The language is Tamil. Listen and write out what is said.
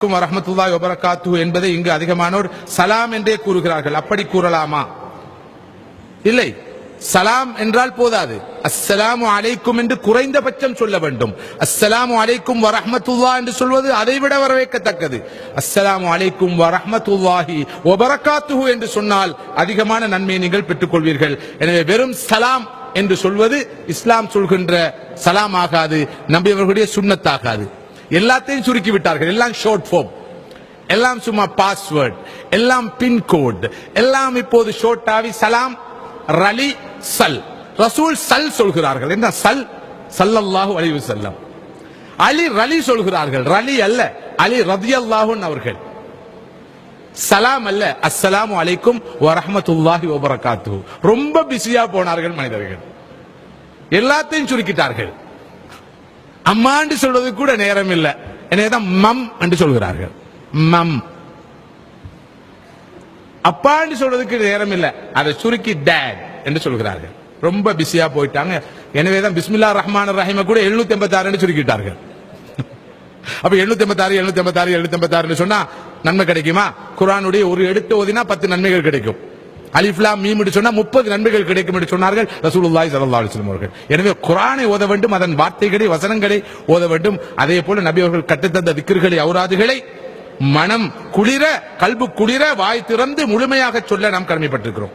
வரஹ்மத்துல்லாஹி வபரகாத்துஹு என்பதை இங்கு அதிகமானோர் சலாம் என்றே கூறுகிறார்கள். அப்படி கூறலாமா? இல்லை. சலாம் என்றால் போதாது, அஸ்ஸலாமு அலைக்கும் என்று குறைந்தபட்சம் சொல்ல வேண்டும். அஸ்ஸலாமு அலைக்கும் வரஹ்மத்துல்லாஹ் என்று சொல்வது அதைவிட வரவேற்கத்தக்கது. அஸ்ஸலாமு அலைக்கும் வரஹ்மத்துல்லாஹி வபரகாத்துஹு என்று சொன்னால் அதிகமான நன்மையை நீங்கள் பெற்றுக் கொள்வீர்கள். எனவே வெறும் சலாம் என்று சொல்வது இஸ்லாம் சொல்கின்ற சலாம் ஆகாது, நபி அவர்களுடைய சுன்னத் ஆகாது. எல்லாத்தையும் சுருக்கி விட்டார்கள். எல்லாம் ஷார்ட் ஃபார்ம், எல்லாம் சும்மா பாஸ்வேர்ட், எல்லாம் பின்கோட், எல்லாம் இப்போது ஷார்ட் ஆவி சலாம் ரலி சல். ரசூல் சல் சொல்கிறார்கள். என்ன சல்? ஸல்லல்லாஹு அலைஹி வஸல்லம். அலி ரலி சொல்கிறார்கள். ரலி அல்ல, அலி ரலியல்லாஹு அவர்கள். சலாம் அல்ல, அஸ்ஸலாமு அலைக்கும் வரஹ்மத்துல்லாஹி வபரகாத்துஹு. ரொம்ப பிஸியா போனார்கள் மனிதர்கள், எல்லாத்தையும் சுருக்கிட்டார்கள். அம்மாண்டு சொல்றது கூட நேரம் இல்லை, எனவேதான் மம் என்று சொல்கிறார்கள். மம். அப்பாண்டு சொல்றதுக்கு நேரம் இல்லை, அதை சுருக்கி டேட் என்று சொல்கிறார்கள். ரொம்ப பிஸியா போயிட்டாங்க. எனவேதான் பிஸ்மில்லாஹிர் ரஹ்மானிர் ரஹீம் கூட 786 என்று சுருக்கிட்டார்கள். அப்ப 786 786 786 சொன்னா நன்மை கிடைக்குமா? குர்ஆனுடைய ஒரு எடுத்து ஓதினா 10 நன்மைகள் கிடைக்கும். அலிஃப் லாம் மீம் என்று சொன்னா 30 நன்மைகள் கிடைக்கும் என்று சொன்னார்கள் ரசூலுல்லாஹி ஸல்லல்லாஹு அலைஹி வஸல்லம் அவர்கள். எனவே குர்ஆனை ஓத வேண்டும், அதன் வார்த்தைகளை வசனங்களை ஓத வேண்டும். அதே போல நபி அவர்கள் கற்றுத்தந்த திக்ர்களை ஔராதுகளை மனம் குளிர, கல்பு குளிர, வாய் திறந்து முழுமையாக சொல்ல நாம் கடமைப்பட்டிருக்கிறோம்.